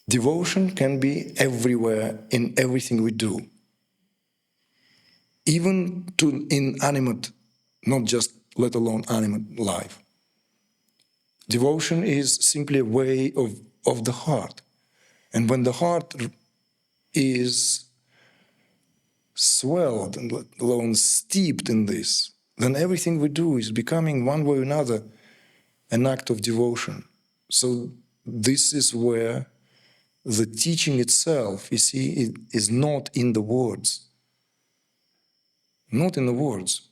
Devotion can be everywhere in everything we do, even to inanimate, not just let alone animate life. Devotion is simply a way of the heart. And when the heart is swelled and let alone steeped in this, then everything we do is becoming one way or another an act of devotion. So this is where the teaching itself, you see, it is not in the words. Not in the words.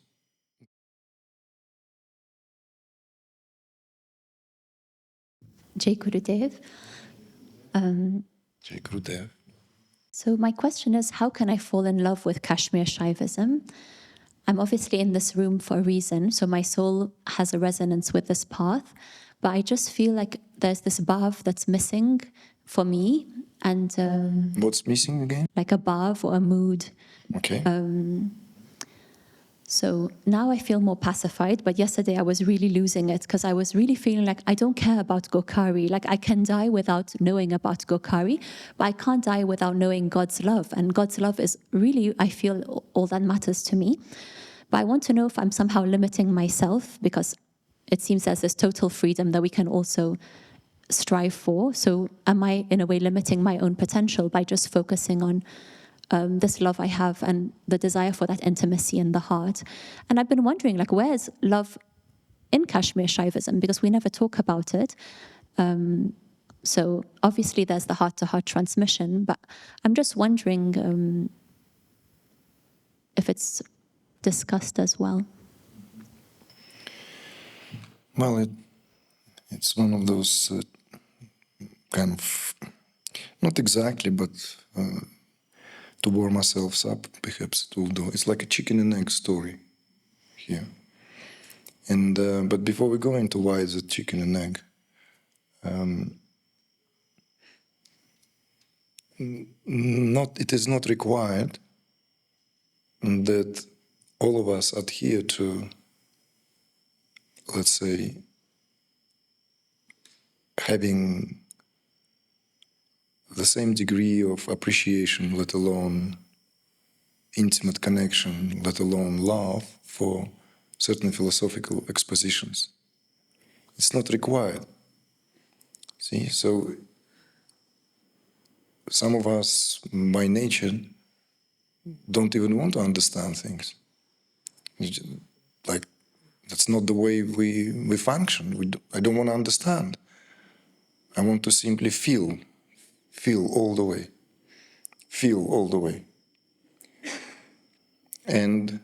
Jai Gurudev. Jai Gurudev. So my question is, how can I fall in love with Kashmir Shaivism? I'm obviously in this room for a reason, so my soul has a resonance with this path, but I just feel like there's this bhav that's missing for me. And what's missing again? Like a bhav or a mood. Okay. So now I feel more pacified, but yesterday I was really losing it because I was really feeling like I don't care about Gokari. Like I can die without knowing about Gokari, but I can't die without knowing God's love. And God's love is really, I feel, all that matters to me. But I want to know if I'm somehow limiting myself, because it seems there's this total freedom that we can also strive for. So am I, in a way, limiting my own potential by just focusing on this love I have and the desire for that intimacy in the heart? And I've been wondering, like, where's love in Kashmir Shaivism? Because we never talk about it. So obviously there's the heart-to-heart transmission, but I'm just wondering if it's discussed as well. Well, it's one of those kind of, not exactly, but to warm ourselves up, perhaps it will do. It's like a chicken and egg story here. And but before we go into why it's a chicken and egg, it is not required that all of us adhere to, let's say, having the same degree of appreciation, let alone intimate connection, let alone love for certain philosophical expositions. It's not required. See, so some of us, by nature, don't even want to understand things. Like, that's not the way we function. I don't want to understand. I want to simply feel all the way. Feel all the way. And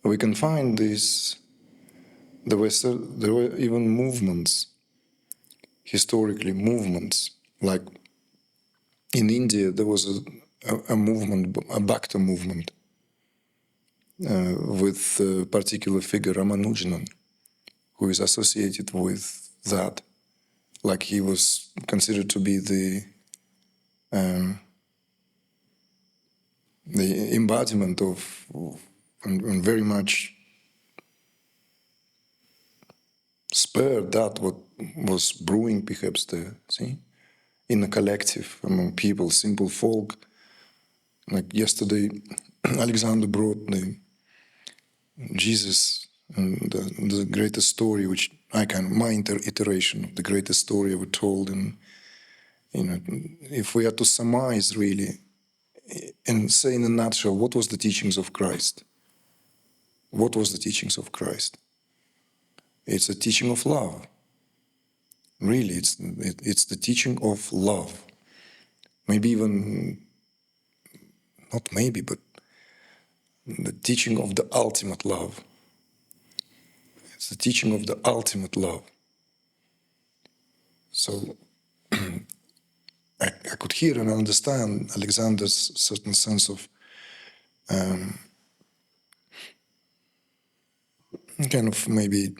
we can find this, there were even movements, historically movements, like in India there was a movement, a Bhakta movement, with a particular figure, Ramanujan, who is associated with that. Like he was considered to be the embodiment of, and very much spared that what was brewing perhaps there, see? In a collective, among people, simple folk. Like yesterday, Alexander brought the Jesus and the greatest story, which my iteration of the greatest story ever told. And, if we are to surmise really, and say in a nutshell, what was the teachings of Christ? What was the teachings of Christ? It's a teaching of love. Really, it's the teaching of love. Maybe even, not maybe, but the teaching of the ultimate love. It's the teaching of the ultimate love. So I could hear and understand Alexander's certain sense of kind of maybe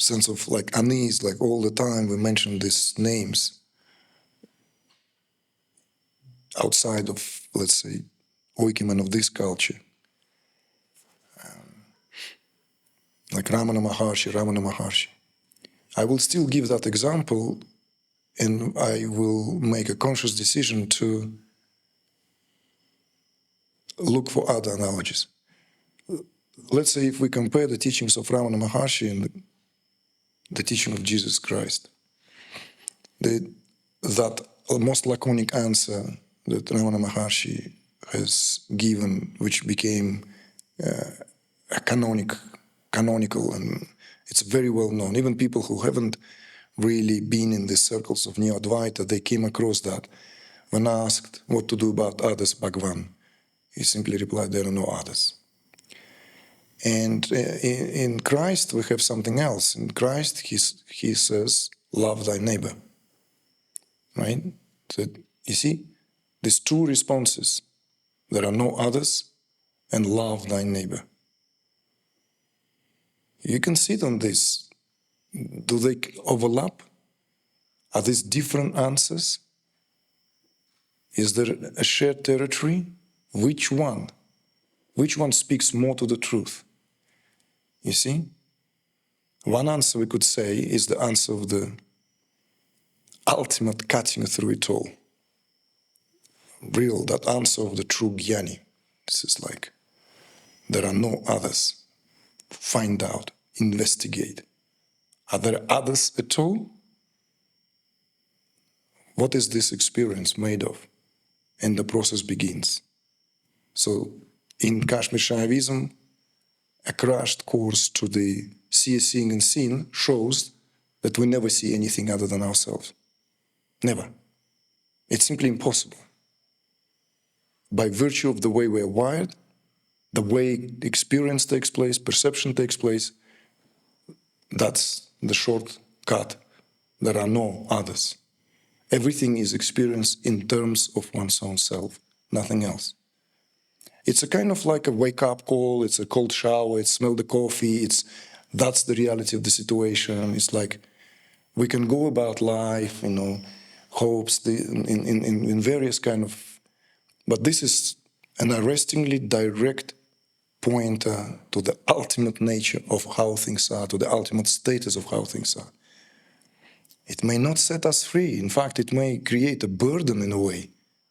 sense of like unease, like all the time we mention these names outside of, let's say, Oikiman of this culture. Like Ramana Maharshi. I will still give that example and I will make a conscious decision to look for other analogies. Let's say if we compare the teachings of Ramana Maharshi and the teaching of Jesus Christ, that most laconic answer that Ramana Maharshi has given, which became a canonical, and it's very well known. Even people who haven't really been in the circles of Neo-Advaita, they came across that. When asked what to do about others, Bhagavan, he simply replied, there are no others. And in Christ, we have something else. In Christ, he says, love thy neighbor. Right? So, you see, these two responses, there are no others, and love thy neighbor. You can sit on this. Do they overlap? Are these different answers? Is there a shared territory? Which one? Which one speaks more to the truth? You see? One answer we could say is the answer of the ultimate cutting through it all. Real, that answer of the true Jnani. This is like, there are no others. Find out, investigate. Are there others at all? What is this experience made of? And the process begins. So, in Kashmir Shaivism, a crashed course to the seeing and seen shows that we never see anything other than ourselves. Never. It's simply impossible. By virtue of the way we are wired, the way experience takes place, perception takes place, that's the shortcut. There are no others. Everything is experienced in terms of one's own self, nothing else. It's a kind of like a wake-up call, it's a cold shower, it's smell the coffee, that's the reality of the situation. It's like we can go about life, hopes in various kind of... But this is an arrestingly direct pointer to the ultimate nature of how things are, to the ultimate status of how things are. It may not set us free. In fact, it may create a burden in a way.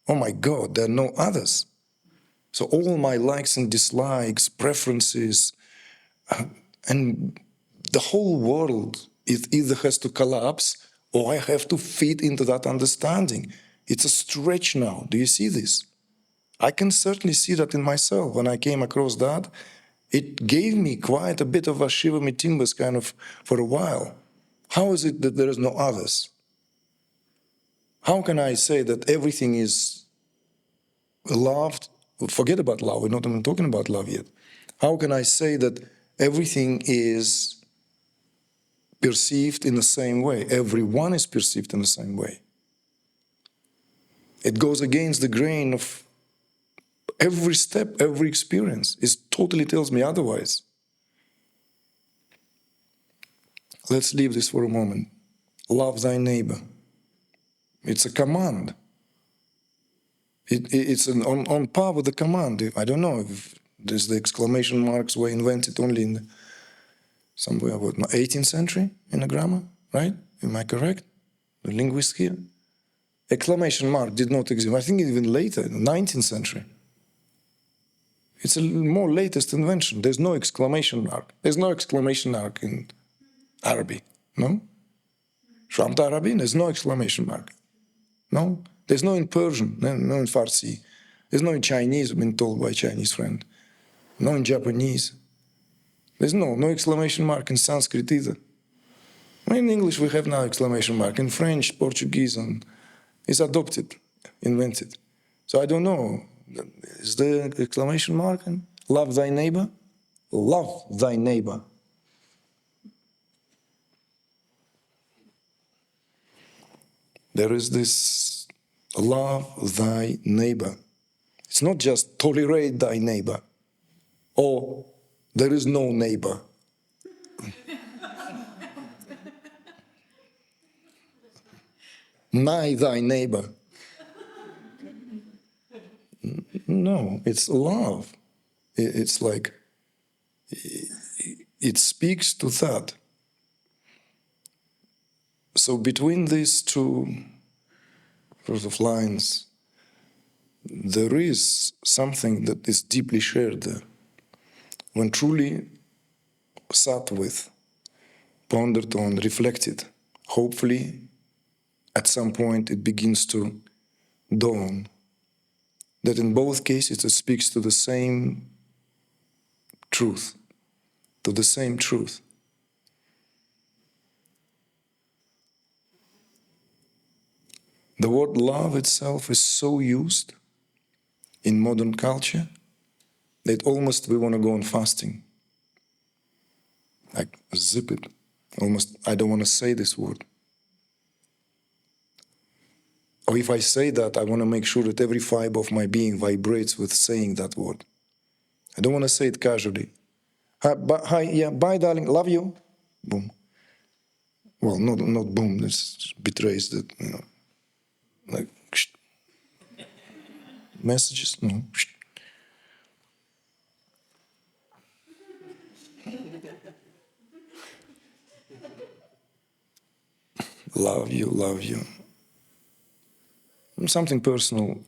Oh my God, there are no others. So all my likes and dislikes, preferences, and the whole world, it either has to collapse or I have to fit into that understanding. It's a stretch now. Do you see this? I can certainly see that in myself. When I came across that, it gave me quite a bit of a Shiva Mitimbas kind of for a while. How is it that there is no others? How can I say that everything is loved? Forget about love, we're not even talking about love yet. How can I say that everything is perceived in the same way? Everyone is perceived in the same way. It goes against the grain of every step, every experience. It totally tells me otherwise. Let's leave this for a moment. Love thy neighbor. It's a command. It's on par with the command. I don't know if the exclamation marks were invented only in somewhere, 18th century in a grammar, right? Am I correct? The linguist here? Exclamation mark did not exist. I think even later, in the 19th century. It's a more latest invention. There's no exclamation mark. There's no exclamation mark in Arabic, no? Shramt Arabi, there's no exclamation mark. No? There's no in Persian, no in Farsi. There's no in Chinese, I've been told by a Chinese friend. No in Japanese. There's no exclamation mark in Sanskrit either. In English we have now exclamation mark. In French, Portuguese, and it's adopted, invented. So I don't know. Is there exclamation mark in love thy neighbor? Love thy neighbor. There is this love thy neighbor. It's not just tolerate thy neighbor or there is no neighbor. Nigh thy neighbor. No, it's love. It's like, it speaks to that. So between these two sort of lines, there is something that is deeply shared there. When truly sat with, pondered on, reflected, hopefully at some point it begins to dawn that in both cases it speaks to the same truth, to the same truth. The word love itself is so used in modern culture that almost we want to go on fasting. Like, zip it. Almost, I don't want to say this word. Or if I say that, I want to make sure that every fiber of my being vibrates with saying that word. I don't want to say it casually. Hi, yeah, bye, darling, love you. Boom. Well, not boom, this betrays that, like, messages, no. Love you, love you. Something personal.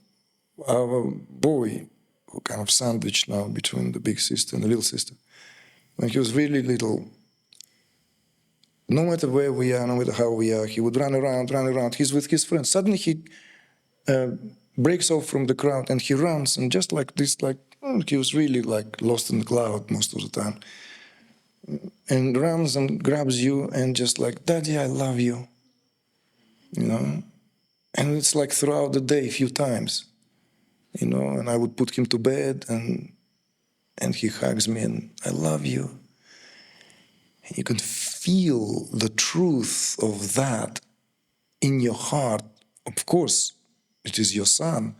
Our boy, who kind of sandwiched now between the big sister and the little sister, when he was really little, no matter where we are, no matter how we are, he would run around. He's with his friends. Suddenly he breaks off from the crowd and he runs, and just like this, like he was really like lost in the cloud most of the time, and runs and grabs you and just like, Daddy, I love you, And it's like throughout the day, a few times, and I would put him to bed and he hugs me and I love you. And you can feel the truth of that in your heart. Of course, it is your son,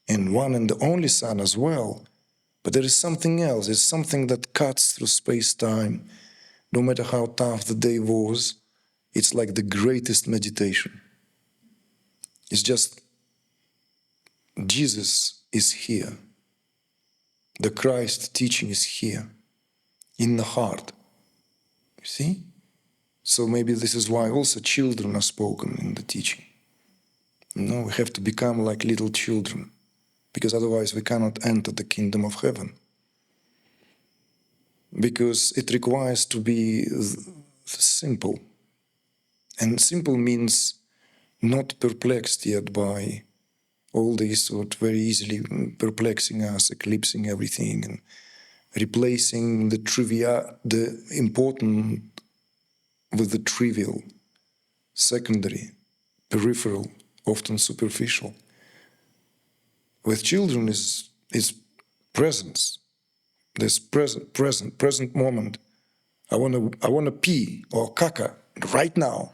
and one and the only son as well. But there is something else. It's something that cuts through space-time. No matter how tough the day was, it's like the greatest meditation. It's just, Jesus is here. The Christ teaching is here, in the heart. You see? So maybe this is why also children are spoken in the teaching. We have to become like little children, because otherwise we cannot enter the kingdom of heaven. Because it requires to be simple. And simple means not perplexed yet by all this what very easily perplexing us, eclipsing everything, and replacing the important with the trivial, secondary, peripheral, often superficial. With children is presence. This present moment. I wanna pee or caca right now.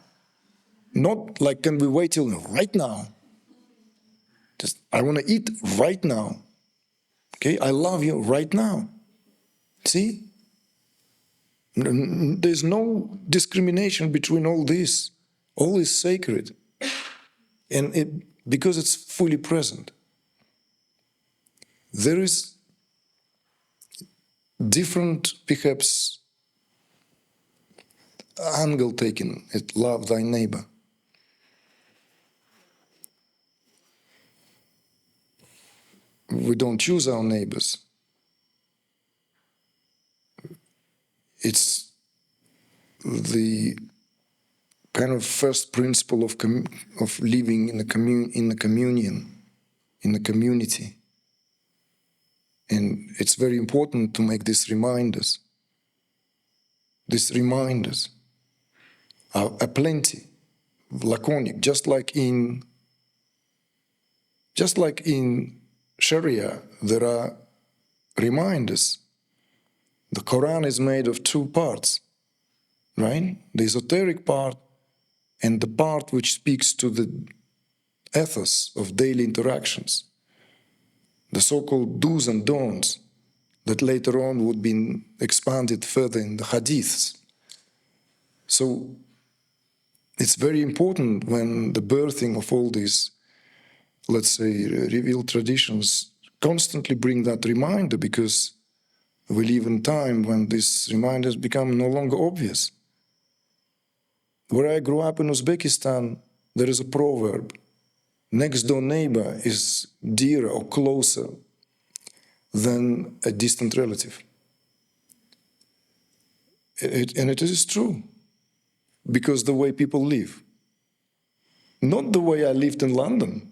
Not like, can we wait till right now? Just, I wanna eat right now. Okay, I love you right now. See? There's no discrimination between all this. All is sacred. And because it's fully present. There is different, perhaps, angle taken at love thy neighbor. We don't choose our neighbors. It's the kind of first principle of living in a communion, in a community. And it's very important to make these reminders. These reminders are plenty, laconic, just like in Sharia, there are reminders. The Quran is made of two parts, right? The esoteric part and the part which speaks to the ethos of daily interactions, the so-called do's and don'ts that later on would be expanded further in the hadiths. So it's very important when the birthing of all these, let's say, revealed traditions constantly bring that reminder, because we live in time when these reminders become no longer obvious. Where I grew up in Uzbekistan, there is a proverb: next door neighbor is dearer or closer than a distant relative. And it is true, because the way people live. Not the way I lived in London.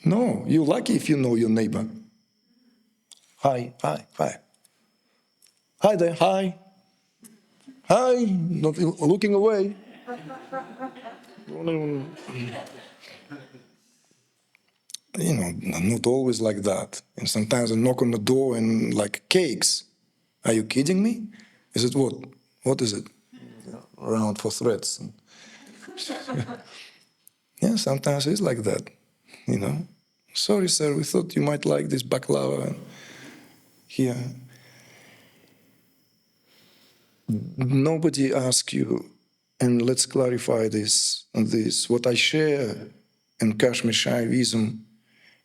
No, you're lucky if you know your neighbor. Hi, hi, hi. Hi there, hi. Hi, not looking away. You know, not always like that. And sometimes I knock on the door and like cakes. Are you kidding me? Is it what? What is it? Round for threats. Yeah, sometimes it's like that, you know. Sorry, sir, we thought you might like this baklava here. Nobody asks you, and let's clarify this. What I share in Kashmir Shaivism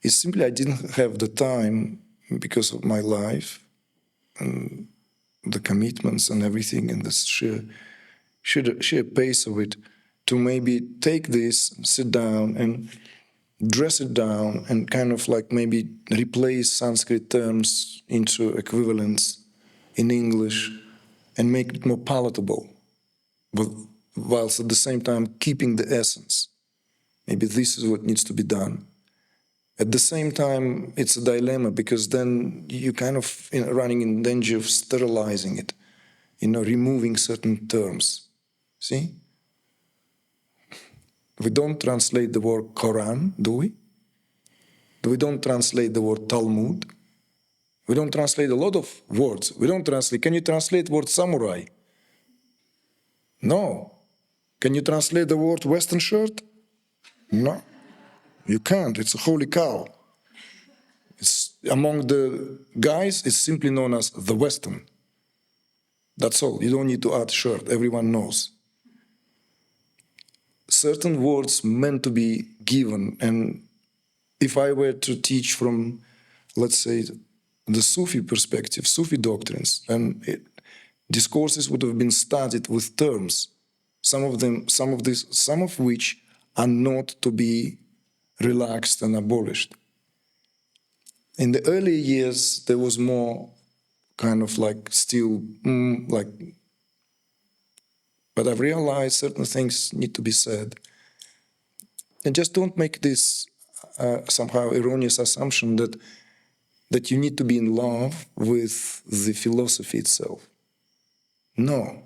is simply I didn't have the time because of my life and the commitments and everything and the sheer pace of it to maybe take this, sit down and dress it down and kind of like maybe replace Sanskrit terms into equivalents in English and make it more palatable, but whilst at the same time keeping the essence. Maybe this is what needs to be done. At the same time, it's a dilemma because then you kind of running in danger of sterilizing it, removing certain terms. See? We don't translate the word Quran, do we? We don't translate the word Talmud. We don't translate a lot of words. We don't translate. Can you translate the word samurai? No. Can you translate the word Western shirt? No. You can't. It's a holy cow. It's among the guys, it's simply known as the Western. That's all. You don't need to add shirt. Everyone knows. Certain words meant to be given, and if I were to teach from, let's say, the Sufi perspective, Sufi doctrines, and discourses would have been studied with terms, some of which are not to be relaxed and abolished. In the early years, there was more kind of like still but I've realized certain things need to be said. And just don't make this somehow erroneous assumption that you need to be in love with the philosophy itself. No.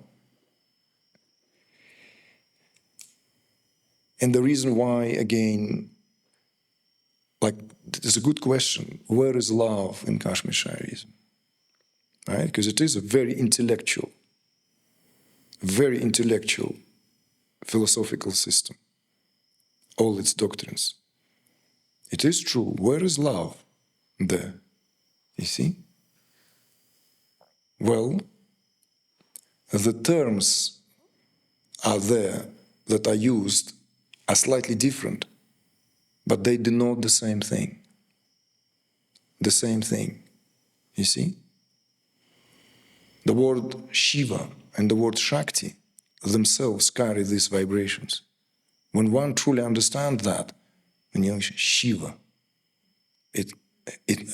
And the reason why, again, it's a good question. Where is love in Kashmir Shaivism? Right? Because it is a very intellectual philosophical system. All its doctrines. It is true. Where is love? There. You see? Well, the terms are there that are used are slightly different, but they denote the same thing. The same thing. You see? The word Shiva and the word Shakti themselves carry these vibrations. When one truly understands that, when Shiva, it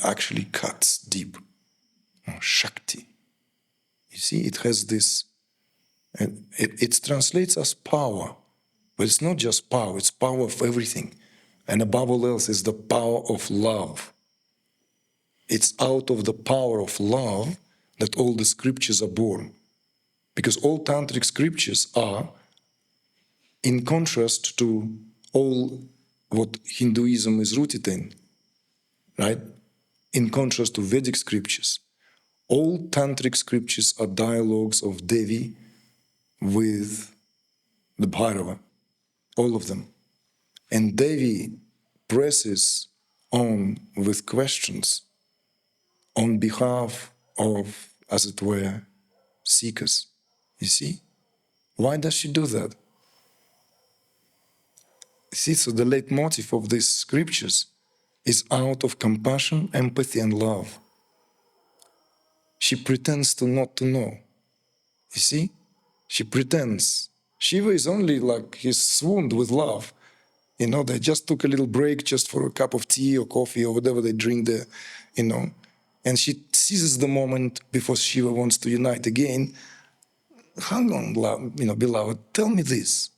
actually cuts deep. Shakti. You see, it has this, and it translates as power, but it's not just power, it's power of everything. And above all else is the power of love. It's out of the power of love that all the scriptures are born. Because all tantric scriptures are in contrast to all what Hinduism is rooted in, right? In contrast to Vedic scriptures. All tantric scriptures are dialogues of Devi with the Bhairava, all of them. And Devi presses on with questions on behalf of, as it were, seekers. You see? Why does she do that? See, so the leitmotif of these scriptures is out of compassion, empathy, and love. She pretends to not to know. You see? She pretends. Shiva is only like he's swooned with love. They just took a little break just for a cup of tea or coffee or whatever they drink there, And she seizes the moment before Shiva wants to unite again. Hang on, beloved, tell me this.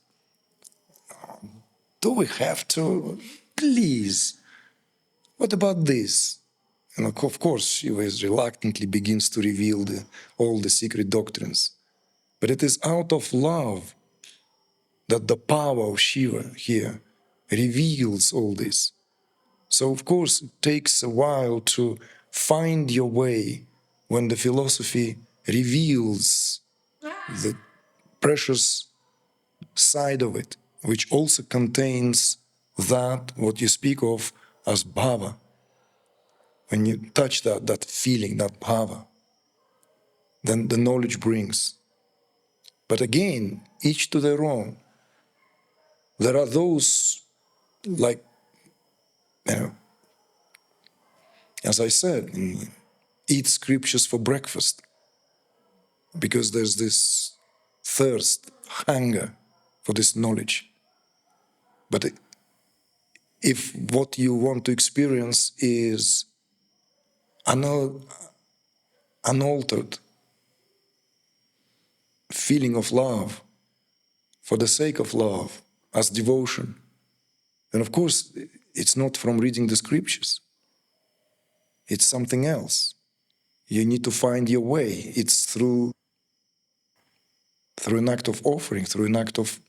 Do we have to? Please. What about this? And of course, Shiva reluctantly begins to reveal all the secret doctrines. But it is out of love that the power of Shiva here reveals all this. So, of course, it takes a while to find your way when the philosophy reveals the precious side of it, which also contains that, what you speak of as bhava. When you touch that feeling, that bhava, then the knowledge brings. But again, each to their own. There are those, like, as I said, eat scriptures for breakfast, because there's this thirst, hunger for this knowledge. But if what you want to experience is unaltered feeling of love, for the sake of love, as devotion, then of course it's not from reading the scriptures. It's something else. You need to find your way. It's through an act of offering, through an act of,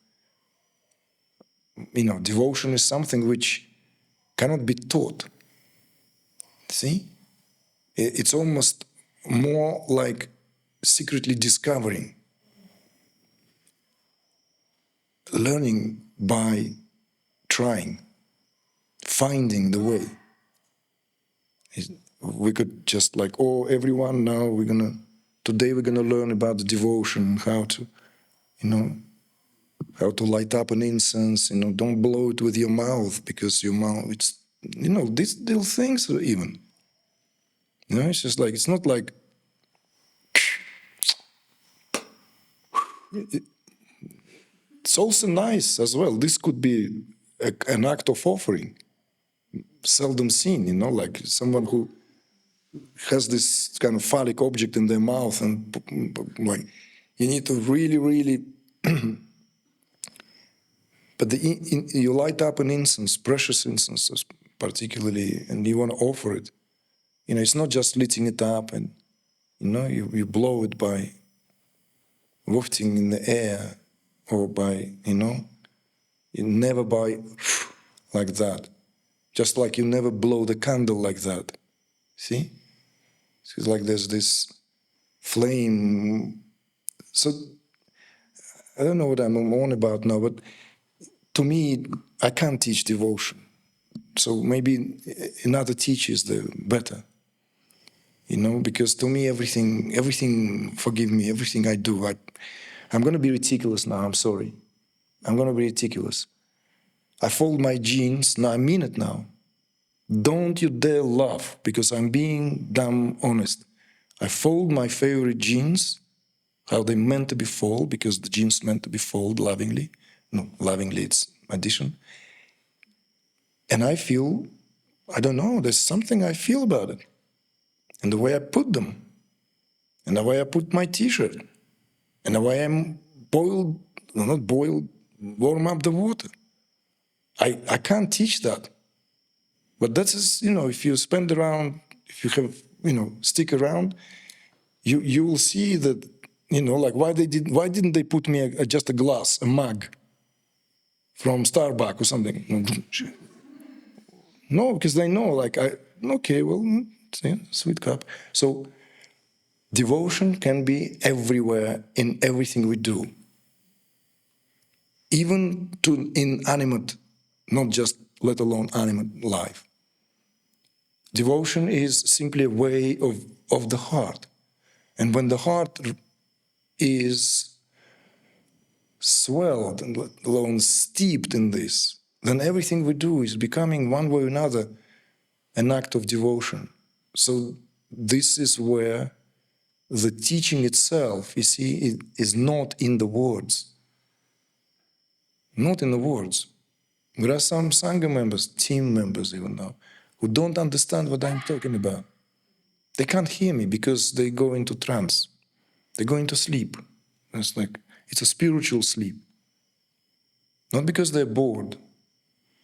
devotion is something which cannot be taught. See? It's almost more like secretly discovering, learning by trying, finding the way. We could just like, everyone now today we're gonna learn about the devotion, how to, how to light up an incense, don't blow it with your mouth, because your mouth, it's, these little things even. It's just like, it's not like, it's also nice as well. This could be an act of offering, seldom seen, like someone who has this kind of phallic object in their mouth, and like, you need to really, really, but you light up an incense, precious incense particularly, and you want to offer it. It's not just lighting it up and, you blow it by wafting in the air, or by, you never by like that. Just like you never blow the candle like that. See? It's like there's this flame. So I don't know what I'm on about now, but to me, I can't teach devotion. So maybe another teacher is the better. Because to me, everything, forgive me, everything I do, I'm going to be ridiculous now, I'm sorry. I'm going to be ridiculous. I fold my jeans, now I mean it now. Don't you dare laugh, because I'm being damn honest. I fold my favorite jeans, how they meant to be folded, because the jeans meant to be folded lovingly. No, lovingly, it's addition. And I feel, I don't know, there's something I feel about it. And the way I put them, and the way I put my t-shirt, and the way I'm warm up the water. I can't teach that. But that is, if you spend around, if you have, stick around, you will see that, like why didn't they put me just a glass, a mug from Starbucks or something? No, because they know, like, okay, well, sweet cup. So devotion can be everywhere in everything we do. Even to inanimate, not just let alone animate life. Devotion is simply a way of the heart. And when the heart is swelled and let alone steeped in this, then everything we do is becoming one way or another an act of devotion. So this is where the teaching itself, you see, is not in the words. not in the words. There are some Sangha members, team members even now, who don't understand what I'm talking about. They can't hear me because they go into trance. They go into sleep. It's a spiritual sleep. Not because they're bored,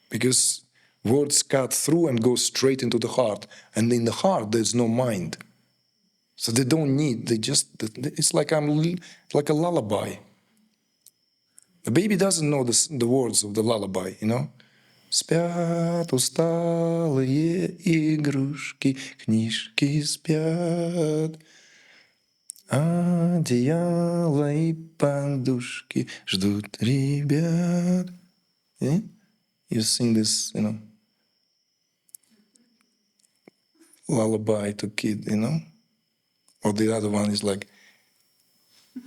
because words cut through and go straight into the heart. And in the heart, there's no mind. So they don't need, it's like like a lullaby. The baby doesn't know the words of the lullaby, you know? Спят усталые игрушки, книжки спят, одеяло и подушки ждут ребят. Yeah? You sing this, you know, lullaby to kid, you know? Or the other one is like,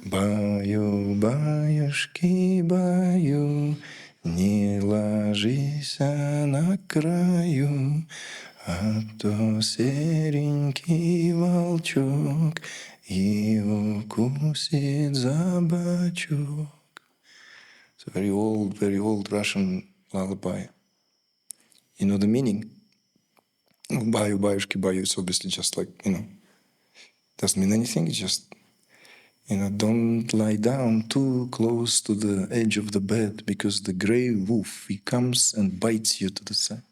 баю, баюшки, баю, не ложись на краю, а то серенький волчок и укусит за бочок. It's a very old Russian lullaby. You know the meaning? Баю, баюшки, баю, it's obviously just like, you know, doesn't mean anything, it's just, you know, don't lie down too close to the edge of the bed because the gray wolf, he comes and bites you to the side.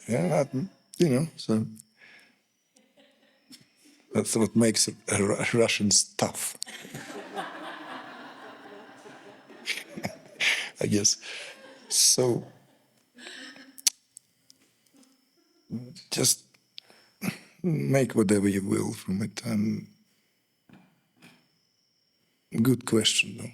Yeah, you know, so that's what makes Russians tough, I guess. So just make whatever you will from it. Good question, though.